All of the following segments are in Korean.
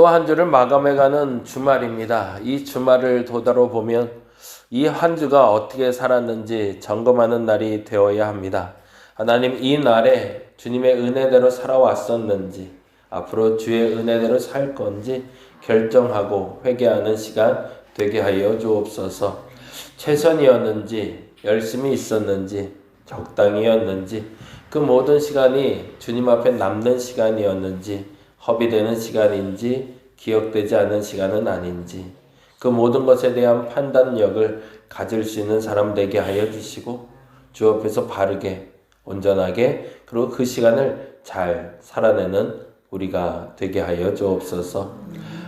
또 한 주를 마감해가는 주말입니다. 이 주말을 되돌아보면 이 한 주가 어떻게 살았는지 점검하는 날이 되어야 합니다. 하나님, 이 날에 주님의 은혜대로 살아왔었는지, 앞으로 주의 은혜대로 살 건지 결정하고 회개하는 시간 되게 하여 주옵소서. 최선이었는지, 열심히 있었는지, 적당히였는지, 그 모든 시간이 주님 앞에 남는 시간이었는지, 허비되는 시간인지, 기억되지 않는 시간은 아닌지, 그 모든 것에 대한 판단력을 가질 수 있는 사람 되게 하여 주시고, 주 앞에서 바르게, 온전하게, 그리고 그 시간을 잘 살아내는 우리가 되게 하여 주옵소서.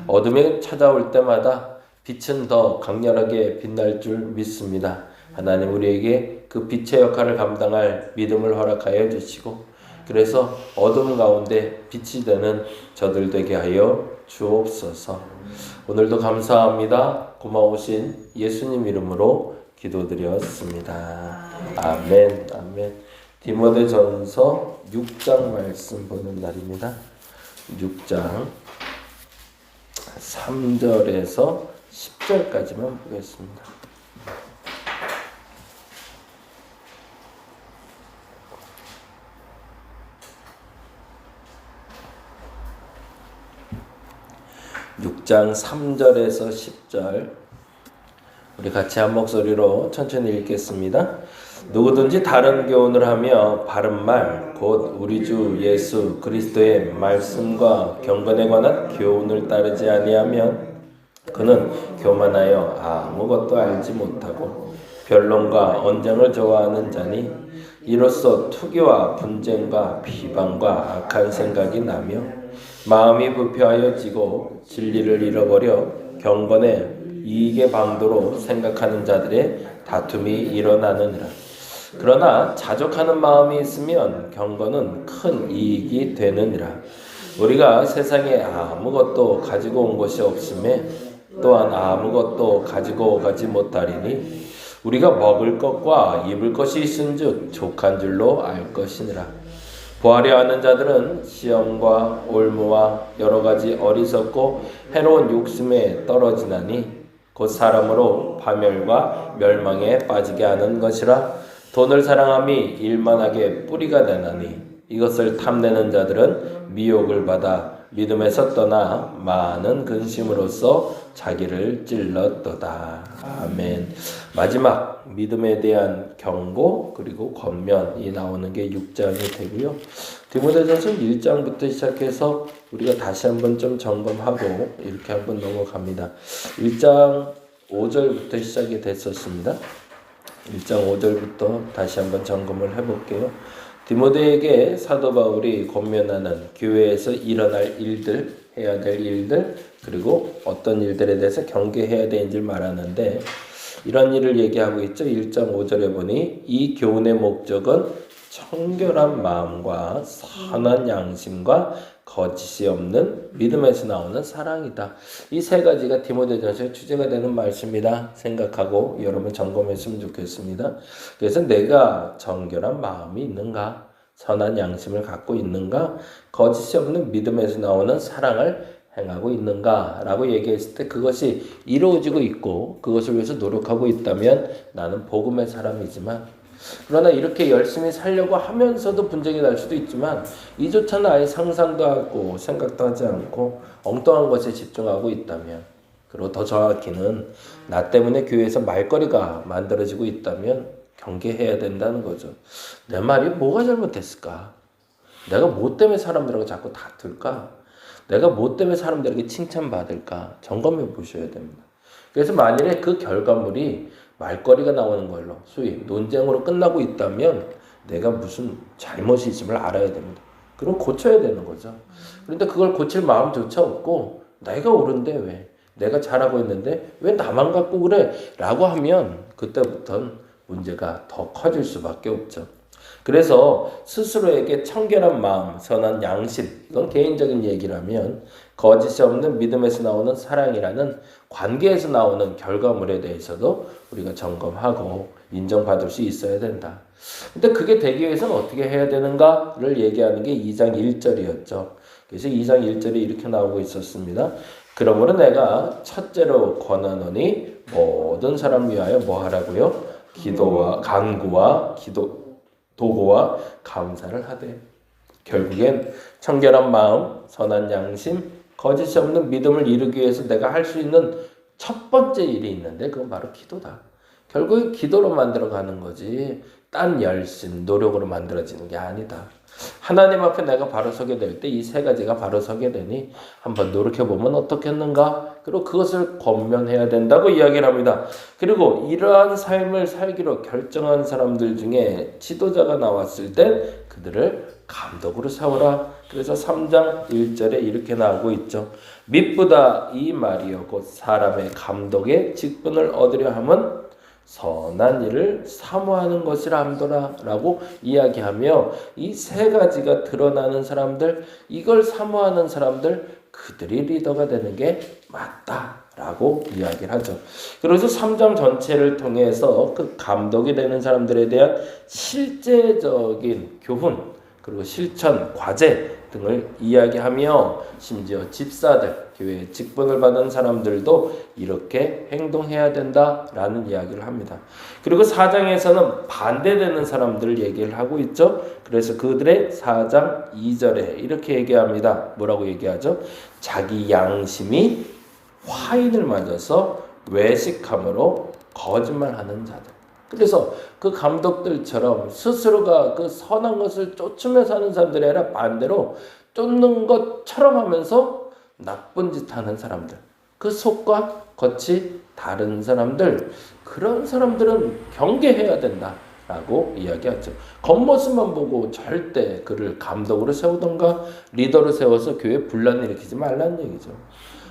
어둠이 찾아올 때마다 빛은 더 강렬하게 빛날 줄 믿습니다. 하나님, 우리에게 그 빛의 역할을 감당할 믿음을 허락하여 주시고, 그래서 어둠 가운데 빛이 되는 저들 되게 하여 주옵소서. 오늘도 감사합니다. 고마우신 예수님 이름으로 기도드렸습니다. 아멘, 아멘. 디모데전서 6장 말씀 보는 날입니다. 6장 3절에서 10절까지만 보겠습니다. (6장 3절에서 10절) 우리 같이 한 목소리로 천천히 읽겠습니다. 누구든지 다른 교훈을 하며 바른 말, 곧 우리 주 예수 그리스도의 말씀과 경건에 관한 교훈을 따르지 아니하면 그는 교만하여 아무것도 알지 못하고 변론과 언쟁을 좋아하는 자니, 이로써 투기와 분쟁과 비방과 악한 생각이 나며 마음이 부패하여지고 진리를 잃어버려 경건에 이익의 방도로 생각하는 자들의 다툼이 일어나느니라. 그러나 자족하는 마음이 있으면 경건은 큰 이익이 되느니라. 우리가 세상에 아무것도 가지고 온 것이 없음에 또한 아무것도 가지고 가지 못하리니, 우리가 먹을 것과 입을 것이 있은즉 족한 줄로 알 것이니라. 부하려 하는 자들은 시험과 올무와 여러 가지 어리석고 해로운 욕심에 떨어지나니, 곧 사람으로 파멸과 멸망에 빠지게 하는 것이라. 돈을 사랑함이 일만하게 뿌리가 되나니, 이것을 탐내는 자들은 미혹을 받아 믿음에서 떠나 많은 근심으로써 자기를 찔렀도다. 아멘. 마지막 믿음에 대한 경고 그리고 권면이 나오는 게 6장이 되고요. 디모데전서 1장부터 시작해서 우리가 다시 한번 좀 점검하고 이렇게 한번 넘어갑니다. 1장 5절부터 시작이 됐었습니다. 1장 5절부터 다시 한번 점검을 해볼게요. 디모데에게 사도 바울이 권면하는 교회에서 일어날 일들, 해야 될 일들, 그리고 어떤 일들에 대해서 경계해야 되는지를 말하는데, 이런 일을 얘기하고 있죠. 1장 5절에 보니 이 교훈의 목적은 청결한 마음과 선한 양심과 거짓이 없는 믿음에서 나오는 사랑이다. 이 세 가지가 디모데전서의 주제가 되는 말씀이다 생각하고 여러분 점검했으면 좋겠습니다. 그래서 내가 정결한 마음이 있는가, 선한 양심을 갖고 있는가, 거짓이 없는 믿음에서 나오는 사랑을 행하고 있는가 라고 얘기했을 때 그것이 이루어지고 있고 그것을 위해서 노력하고 있다면 나는 복음의 사람이지만, 그러나 이렇게 열심히 살려고 하면서도 분쟁이 날 수도 있지만 이조차는 아예 상상도 하고 생각도 하지 않고 엉뚱한 것에 집중하고 있다면, 그리고 더 정확히는 나 때문에 교회에서 말거리가 만들어지고 있다면 경계해야 된다는 거죠. 내 말이 뭐가 잘못됐을까? 내가 뭐 때문에 사람들하고 자꾸 다툴까? 내가 뭐 때문에 사람들에게 칭찬받을까? 점검해 보셔야 됩니다. 그래서 만일에 그 결과물이 말거리가 나오는 걸로 소위 논쟁으로 끝나고 있다면 내가 무슨 잘못이 있음을 알아야 됩니다. 그럼 고쳐야 되는 거죠. 그런데 그걸 고칠 마음조차 없고 내가 옳은데 왜? 내가 잘하고 있는데 왜 나만 갖고 그래? 라고 하면 그때부터는 문제가 더 커질 수밖에 없죠. 그래서 스스로에게 청결한 마음, 선한 양심, 이건 개인적인 얘기라면 거짓이 없는 믿음에서 나오는 사랑이라는 관계에서 나오는 결과물에 대해서도 우리가 점검하고 인정받을 수 있어야 된다. 근데 그게 되기 위해서는 어떻게 해야 되는가를 얘기하는 게 2장 1절이었죠. 그래서 2장 1절에 이렇게 나오고 있었습니다. 그러므로 내가 첫째로 권하노니 모든 사람 위하여 뭐 하라고요? 기도와 간구와 도구와 감사를 하되. 결국엔 청결한 마음, 선한 양심, 거짓이 없는 믿음을 이루기 위해서 내가 할 수 있는 첫 번째 일이 있는데 그건 바로 기도다. 결국에 기도로 만들어가는 거지 딴 열심, 노력으로 만들어지는 게 아니다. 하나님 앞에 내가 바로 서게 될 때 이 세 가지가 바로 서게 되니 한번 노력해보면 어떻겠는가? 그리고 그것을 권면해야 된다고 이야기를 합니다. 그리고 이러한 삶을 살기로 결정한 사람들 중에 지도자가 나왔을 때 그들을 감독으로 세워라. 그래서 3장 1절에 이렇게 나오고 있죠. mit보다 이 말이여 곧 사람의 감독의 직분을 얻으려 함은 선한 일을 사모하는 것이라 함도라 라고 이야기하며 이 세 가지가 드러나는 사람들, 이걸 사모하는 사람들, 그들이 리더가 되는 게 맞다 라고 이야기를 하죠. 그래서 3장 전체를 통해서 그 감독이 되는 사람들에 대한 실제적인 교훈 그리고 실천, 과제 등을 이야기하며 심지어 집사들, 교회의 직분을 받은 사람들도 이렇게 행동해야 된다라는 이야기를 합니다. 그리고 4장에서는 반대되는 사람들을 얘기를 하고 있죠. 그래서 그들의 4장 2절에 이렇게 얘기합니다. 뭐라고 얘기하죠? 자기 양심이 화인을 맞아서 외식함으로 거짓말하는 자들. 그래서 그 감독들처럼 스스로가 그 선한 것을 쫓으며 사는 사람들이 아니라 반대로 쫓는 것처럼 하면서 나쁜 짓 하는 사람들, 그 속과 겉이 다른 사람들, 그런 사람들은 경계해야 된다라고 이야기하죠. 겉모습만 보고 절대 그를 감독으로 세우던가 리더로 세워서 교회에 분란을 일으키지 말라는 얘기죠.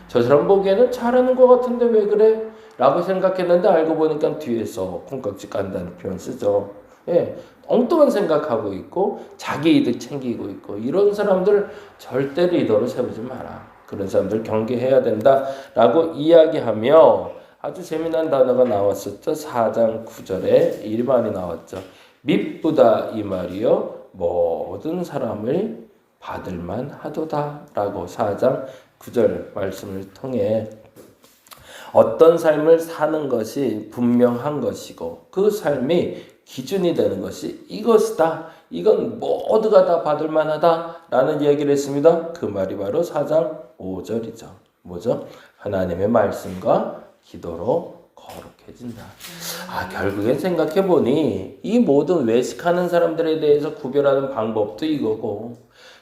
저 사람 보기에는 잘하는 것 같은데 왜 그래? 라고 생각했는데 알고 보니까 뒤에서 콩깍지 깐다는 표현 쓰죠. 예, 엉뚱한 생각하고 있고 자기 이득 챙기고 있고 이런 사람들 절대 리더로 세우지 마라. 그런 사람들 경계해야 된다라고 이야기하며 아주 재미난 단어가 나왔었죠. 4장 9절에 이 말이 나왔죠. mit보다 이 말이요 모든 사람을 받을만 하도다 라고 4장 9절 말씀을 통해 어떤 삶을 사는 것이 분명한 것이고 그 삶이 기준이 되는 것이 이것이다. 이건 모두가 다 받을 만하다라는 얘기를 했습니다. 그 말이 바로 4장 5절이죠. 뭐죠? 하나님의 말씀과 기도로 거룩해진다. 결국엔 생각해보니 이 모든 외식하는 사람들에 대해서 구별하는 방법도 이거고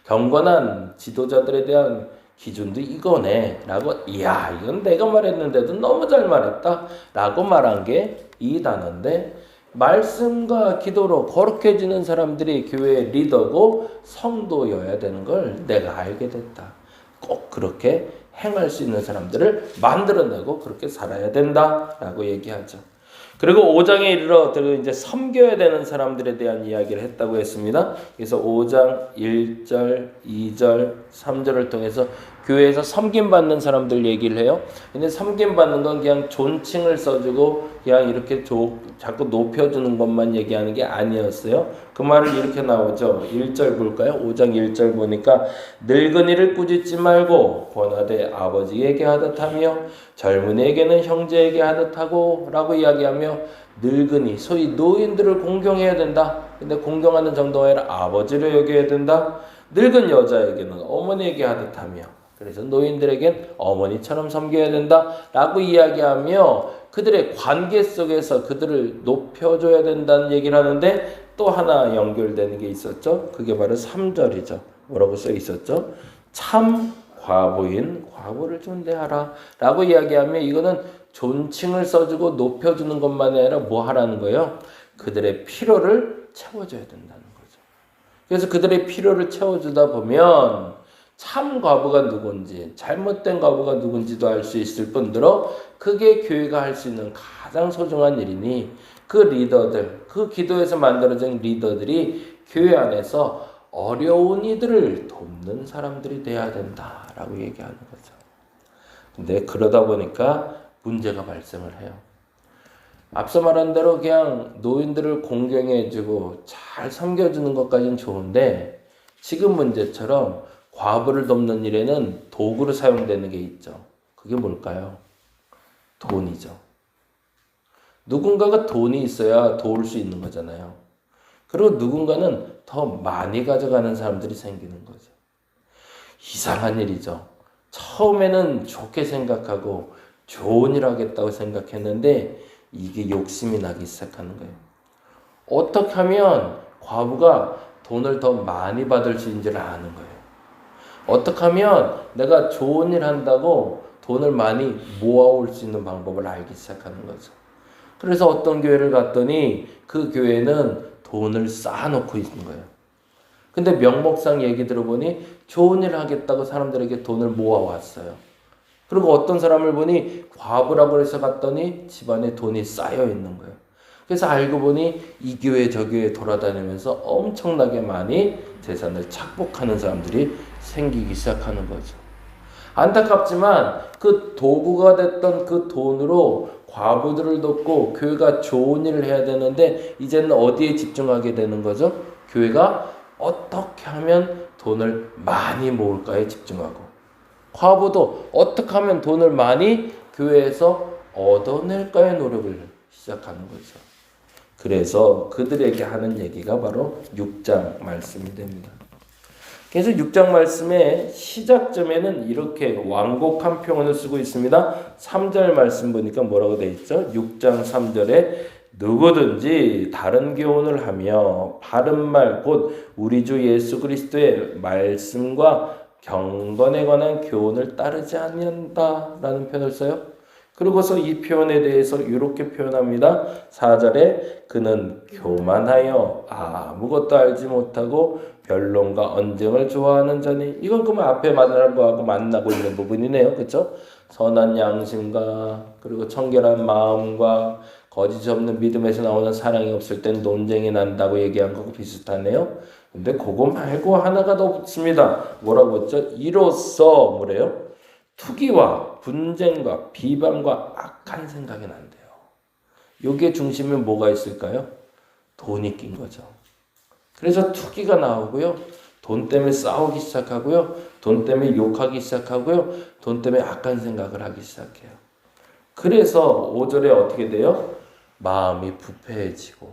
경건한 지도자들에 대한 기준도 이거네 라고 이건 내가 말했는데도 너무 잘 말했다 라고 말한 게 이 단어인데 말씀과 기도로 거룩해지는 사람들이 교회의 리더고 성도여야 되는 걸 내가 알게 됐다. 꼭 그렇게 행할 수 있는 사람들을 만들어내고 그렇게 살아야 된다라고 얘기하죠. 그리고 5장에 이르러 이제 섬겨야 되는 사람들에 대한 이야기를 했다고 했습니다. 그래서 5장 1절, 2절, 3절을 통해서 교회에서 섬김받는 사람들 얘기를 해요. 근데 섬김받는 건 그냥 존칭을 써주고 그냥 이렇게 자꾸 높여주는 것만 얘기하는 게 아니었어요. 그 말을 이렇게 나오죠. 1절 볼까요? 5장 1절 보니까 늙은이를 꾸짖지 말고 권하되 아버지에게 하듯 하며 젊은이에게는 형제에게 하듯 하고 라고 이야기하며 늙은이, 소위 노인들을 공경해야 된다. 근데 공경하는 정도가 아니라 아버지로 여겨야 된다. 늙은 여자에게는 어머니에게 하듯 하며 그래서 노인들에겐 어머니처럼 섬겨야 된다라고 이야기하며 그들의 관계 속에서 그들을 높여줘야 된다는 얘기를 하는데 또 하나 연결되는 게 있었죠. 그게 바로 3절이죠. 뭐라고 써 있었죠? 참 과부인 과부를 존대하라 라고 이야기하며 이거는 존칭을 써주고 높여주는 것만이 아니라 뭐 하라는 거예요? 그들의 필요를 채워줘야 된다는 거죠. 그래서 그들의 필요를 채워주다 보면 참 과부가 누군지 잘못된 과부가 누군지도 알 수 있을 뿐더러 그게 교회가 할 수 있는 가장 소중한 일이니 그 리더들, 그 기도에서 만들어진 리더들이 교회 안에서 어려운 이들을 돕는 사람들이 돼야 된다라고 얘기하는 거죠. 근데 그러다 보니까 문제가 발생을 해요. 앞서 말한 대로 그냥 노인들을 공경해주고 잘 섬겨주는 것까지는 좋은데 지금 문제처럼 과부를 돕는 일에는 도구로 사용되는 게 있죠. 그게 뭘까요? 돈이죠. 누군가가 돈이 있어야 도울 수 있는 거잖아요. 그리고 누군가는 더 많이 가져가는 사람들이 생기는 거죠. 이상한 일이죠. 처음에는 좋게 생각하고 좋은 일 하겠다고 생각했는데 이게 욕심이 나기 시작하는 거예요. 어떻게 하면 과부가 돈을 더 많이 받을 수 있는지를 아는 거예요. 어떻게 하면 내가 좋은 일 한다고 돈을 많이 모아올 수 있는 방법을 알기 시작하는 거죠. 그래서 어떤 교회를 갔더니 그 교회는 돈을 쌓아놓고 있는 거예요. 근데 명목상 얘기 들어보니 좋은 일 하겠다고 사람들에게 돈을 모아왔어요. 그리고 어떤 사람을 보니 과부라고 해서 갔더니 집안에 돈이 쌓여 있는 거예요. 그래서 알고 보니 이 교회 저 교회 돌아다니면서 엄청나게 많이 재산을 착복하는 사람들이 생기기 시작하는 거죠. 안타깝지만 그 도구가 됐던 그 돈으로 과부들을 돕고 교회가 좋은 일을 해야 되는데 이제는 어디에 집중하게 되는 거죠? 교회가 어떻게 하면 돈을 많이 모을까에 집중하고 과부도 어떻게 하면 돈을 많이 교회에서 얻어낼까의 노력을 시작하는 거죠. 그래서 그들에게 하는 얘기가 바로 6장 말씀이 됩니다. 그래서 6장 말씀의 시작점에는 이렇게 완곡한 표현을 쓰고 있습니다. 3절 말씀 보니까 뭐라고 되어 있죠? 6장 3절에 누구든지 다른 교훈을 하며 바른 말 곧 우리 주 예수 그리스도의 말씀과 경건에 관한 교훈을 따르지 않는다라는 표현을 써요. 그리고서 이 표현에 대해서 이렇게 표현합니다. 4절에 그는 교만하여 아무것도 알지 못하고 변론과 언쟁을 좋아하는 자니 이건 그러면 앞에 말하는 거하고 만나고 있는 부분이네요. 그렇죠? 선한 양심과 그리고 청결한 마음과 거짓 없는 믿음에서 나오는 사랑이 없을 땐 논쟁이 난다고 얘기한 거하고 비슷하네요. 근데 그거 말고 하나가 더 붙습니다. 뭐라고 했죠? 이로써 뭐래요? 투기와 분쟁과 비방과 악한 생각이 난대요. 여기에 중심에 뭐가 있을까요? 돈이 낀 거죠. 그래서 투기가 나오고요. 돈 때문에 싸우기 시작하고요. 돈 때문에 욕하기 시작하고요. 돈 때문에 악한 생각을 하기 시작해요. 그래서 5절에 어떻게 돼요? 마음이 부패해지고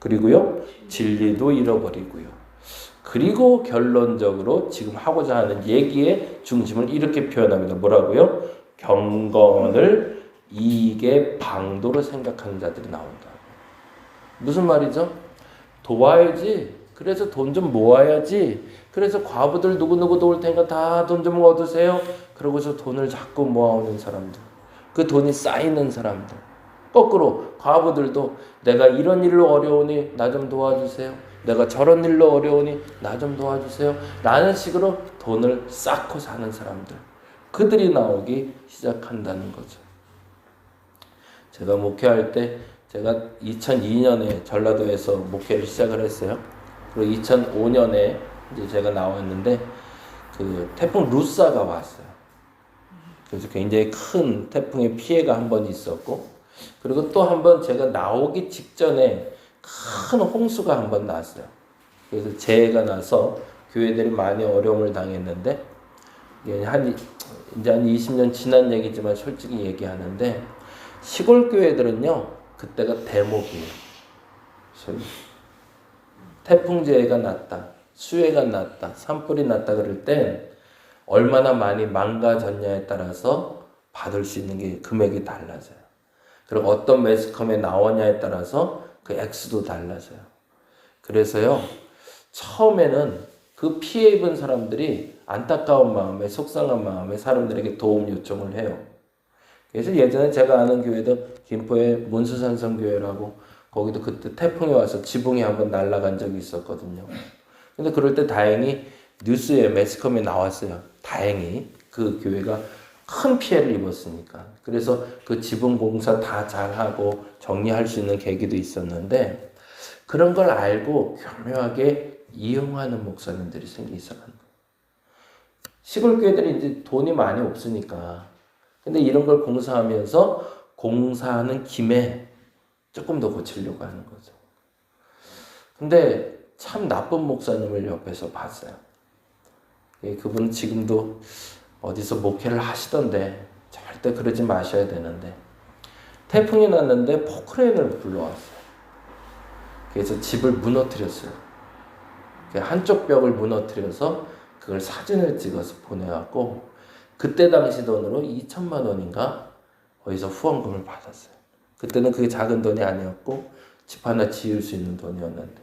그리고요. 진리도 잃어버리고요. 그리고 결론적으로 지금 하고자 하는 얘기의 중심을 이렇게 표현합니다. 뭐라고요? 경건을 이익의 방도로 생각하는 자들이 나온다. 무슨 말이죠? 도와야지. 그래서 돈 좀 모아야지. 그래서 과부들 누구누구 도울 테니까 다 돈 좀 얻으세요. 그러고서 돈을 자꾸 모아오는 사람들. 그 돈이 쌓이는 사람들. 거꾸로 과부들도 내가 이런 일로 어려우니 나 좀 도와주세요. 내가 저런 일로 어려우니 나 좀 도와주세요. 라는 식으로 돈을 쌓고 사는 사람들. 그들이 나오기 시작한다는 거죠. 제가 목회할 때 제가 2002년에 전라도에서 목회를 시작을 했어요. 그리고 2005년에 이제 제가 나왔는데 그 태풍 루사가 왔어요. 그래서 굉장히 큰 태풍의 피해가 한 번 있었고 그리고 또 한 번 제가 나오기 직전에 큰 홍수가 한 번 났어요. 그래서 재해가 나서 교회들이 많이 어려움을 당했는데 이제 한 20년 지난 얘기지만 솔직히 얘기하는데 시골 교회들은요 그때가 대목이에요. 태풍재해가 났다, 수해가 났다, 산불이 났다 그럴 땐 얼마나 많이 망가졌냐에 따라서 받을 수 있는 게 금액이 달라져요. 그리고 어떤 매스컴에 나오냐에 따라서 그 액수도 달라져요. 그래서요 처음에는 그 피해 입은 사람들이 안타까운 마음에 속상한 마음에 사람들에게 도움 요청을 해요. 그래서 예전에 제가 아는 교회도 김포의 문수산성교회라고 거기도 그때 태풍이 와서 지붕이 한번 날아간 적이 있었거든요. 근데 그럴 때 다행히 뉴스에 매스컴에 나왔어요. 다행히 그 교회가 큰 피해를 입었으니까. 그래서 그 지붕 공사 다 잘하고 정리할 수 있는 계기도 있었는데 그런 걸 알고 교묘하게 이용하는 목사님들이 생기기 시작한 거예요. 시골 교회들이 이제 돈이 많이 없으니까. 근데 이런 걸 공사하면서 공사하는 김에 조금 더 고치려고 하는 거죠. 근데 참 나쁜 목사님을 옆에서 봤어요. 그분은 지금도 어디서 목회를 하시던데 절대 그러지 마셔야 되는데 태풍이 났는데 포크레인을 불러왔어요. 그래서 집을 무너뜨렸어요. 한쪽 벽을 무너뜨려서 그걸 사진을 찍어서 보내갖고 그때 당시 돈으로 2천만 원인가 거기서 후원금을 받았어요. 그때는 그게 작은 돈이 아니었고 집 하나 지을 수 있는 돈이었는데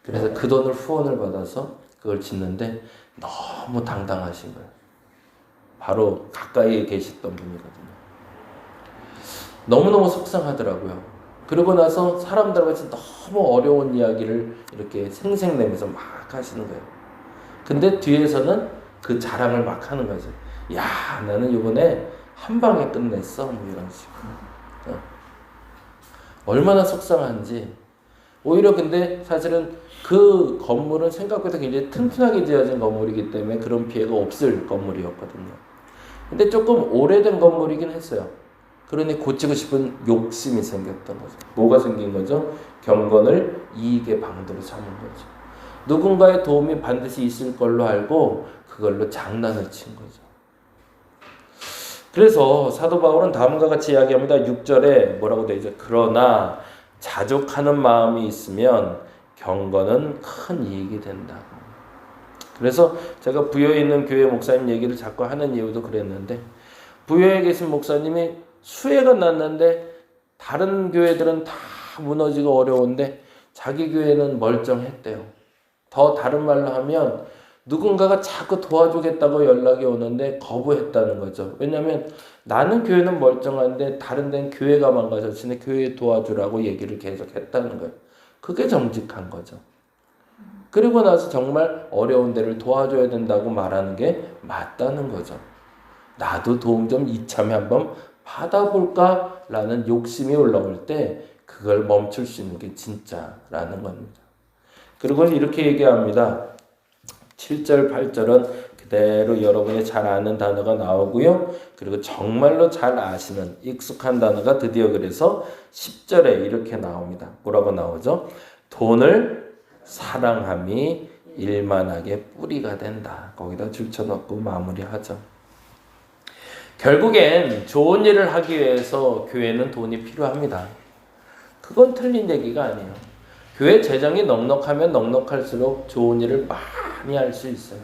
그래서 그 돈을 후원을 받아서 그걸 짓는데 너무 당당하신 거예요. 바로 가까이에 계셨던 분이거든요. 너무너무 속상하더라고요. 그러고 나서 사람들 같이 너무 어려운 이야기를 이렇게 생색내면서 막 하시는 거예요. 근데 뒤에서는 그 자랑을 막 하는 거죠. 야, 나는 이번에 한 방에 끝냈어. 뭐 이런 식으로. 얼마나 속상한지. 오히려 근데 사실은 그 건물은 생각보다 굉장히 튼튼하게 지어진 건물이기 때문에 그런 피해가 없을 건물이었거든요. 근데 조금 오래된 건물이긴 했어요. 그러니 고치고 싶은 욕심이 생겼던 거죠. 뭐가 생긴 거죠? 경건을 이익의 방도로 삼은 거죠. 누군가의 도움이 반드시 있을 걸로 알고 그걸로 장난을 친 거죠. 그래서 사도 바울은 다음과 같이 이야기합니다. 6절에 뭐라고 되어 있죠? 그러나 자족하는 마음이 있으면 경건은 큰 이익이 된다고. 그래서 제가 부여에 있는 교회 목사님 얘기를 자꾸 하는 이유도 그랬는데 부여에 계신 목사님이 수해가 났는데 다른 교회들은 다 무너지고 어려운데 자기 교회는 멀쩡했대요. 더 다른 말로 하면 누군가가 자꾸 도와주겠다고 연락이 오는데 거부했다는 거죠. 왜냐하면 나는 교회는 멀쩡한데 다른 데는 교회가 망가졌으니 교회 도와주라고 얘기를 계속 했다는 거예요. 그게 정직한 거죠. 그리고 나서 정말 어려운 데를 도와줘야 된다고 말하는 게 맞다는 거죠. 나도 도움 좀 이참에 한번 받아볼까? 라는 욕심이 올라올 때 그걸 멈출 수 있는 게 진짜라는 겁니다. 그리고 이렇게 얘기합니다. 7절, 8절은 그대로 여러분이 잘 아는 단어가 나오고요. 그리고 정말로 잘 아시는 익숙한 단어가 드디어 그래서 10절에 이렇게 나옵니다. 뭐라고 나오죠? 돈을 사랑함이 일만하게 뿌리가 된다. 거기다 줄쳐넣고 마무리하죠. 결국엔 좋은 일을 하기 위해서 교회는 돈이 필요합니다. 그건 틀린 얘기가 아니에요. 교회 재정이 넉넉하면 넉넉할수록 좋은 일을 많이 할 수 있어요.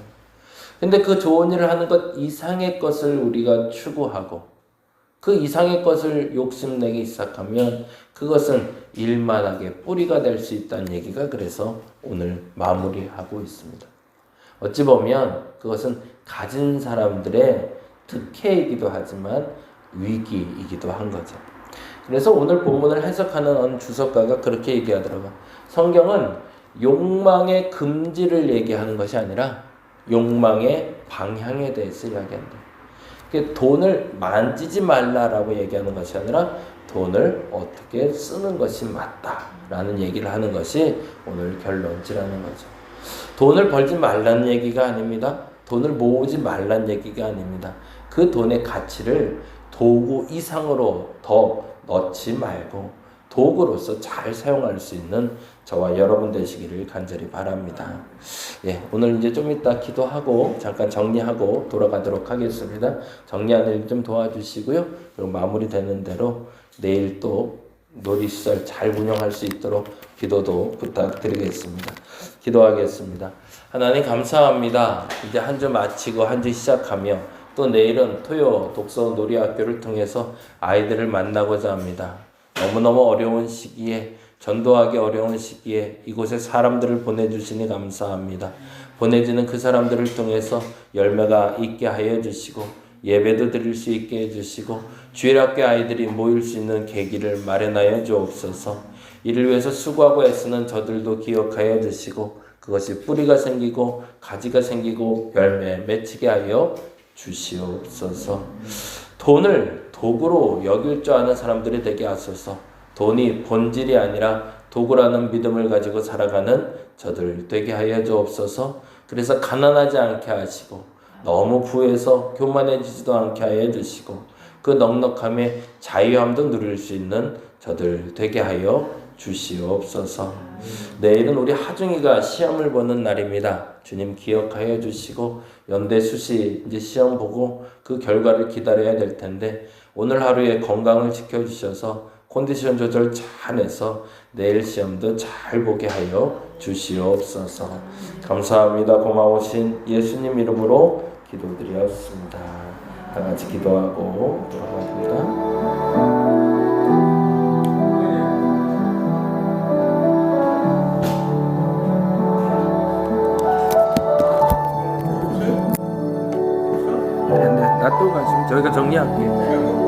근데 그 좋은 일을 하는 것 이상의 것을 우리가 추구하고 그 이상의 것을 욕심내기 시작하면 그것은 일만하게 뿌리가 될 수 있다는 얘기가 그래서 오늘 마무리하고 있습니다. 어찌 보면 그것은 가진 사람들의 특혜이기도 하지만 위기이기도 한 거죠. 그래서 오늘 본문을 해석하는 어느 주석가가 그렇게 얘기하더라고요. 성경은 욕망의 금지를 얘기하는 것이 아니라 욕망의 방향에 대해서 이야기한다. 돈을 만지지 말라라고 얘기하는 것이 아니라 돈을 어떻게 쓰는 것이 맞다라는 얘기를 하는 것이 오늘 결론지라는 거죠. 돈을 벌지 말라는 얘기가 아닙니다. 돈을 모으지 말라는 얘기가 아닙니다. 그 돈의 가치를 도구 이상으로 더 넣지 말고 도구로서 잘 사용할 수 있는 저와 여러분 되시기를 간절히 바랍니다. 예, 오늘 이제 좀 이따 기도하고 잠깐 정리하고 돌아가도록 하겠습니다. 정리하는 일 좀 도와주시고요. 그리고 마무리되는 대로 내일 또 놀이시설 잘 운영할 수 있도록 기도도 부탁드리겠습니다. 기도하겠습니다. 하나님 감사합니다. 이제 한 주 마치고 한 주 시작하며 또 내일은 토요 독서 놀이학교를 통해서 아이들을 만나고자 합니다. 너무너무 어려운 시기에 전도하기 어려운 시기에 이곳에 사람들을 보내주시니 감사합니다. 보내주는 그 사람들을 통해서 열매가 있게 하여 주시고 예배도 드릴 수 있게 해주시고 주일학교 아이들이 모일 수 있는 계기를 마련하여 주옵소서. 이를 위해서 수고하고 애쓰는 저들도 기억하여 주시고 그것이 뿌리가 생기고 가지가 생기고 열매 맺히게 하여 주시옵소서. 돈을 도구로 여길 줄 아는 사람들이 되게 하소서. 돈이 본질이 아니라 도구라는 믿음을 가지고 살아가는 저들 되게 하여 주옵소서. 그래서 가난하지 않게 하시고 너무 부해서 교만해지지도 않게 하여 주시고 그 넉넉함에 자유함도 누릴 수 있는 저들 되게 하여 주시옵소서. 내일은 우리 하중이가 시험을 보는 날입니다. 주님 기억하여 주시고 연대 수시 이제 시험 보고 그 결과를 기다려야 될 텐데 오늘 하루에 건강을 지켜주셔서 컨디션 조절 잘해서 내일 시험도 잘 보게 하여 주시옵소서. 감사합니다. 고마우신 예수님 이름으로 기도드렸습니다. 다 같이 기도하고 돌아갑니다. 네, 놔두고 가시면 저희가 정리할게요.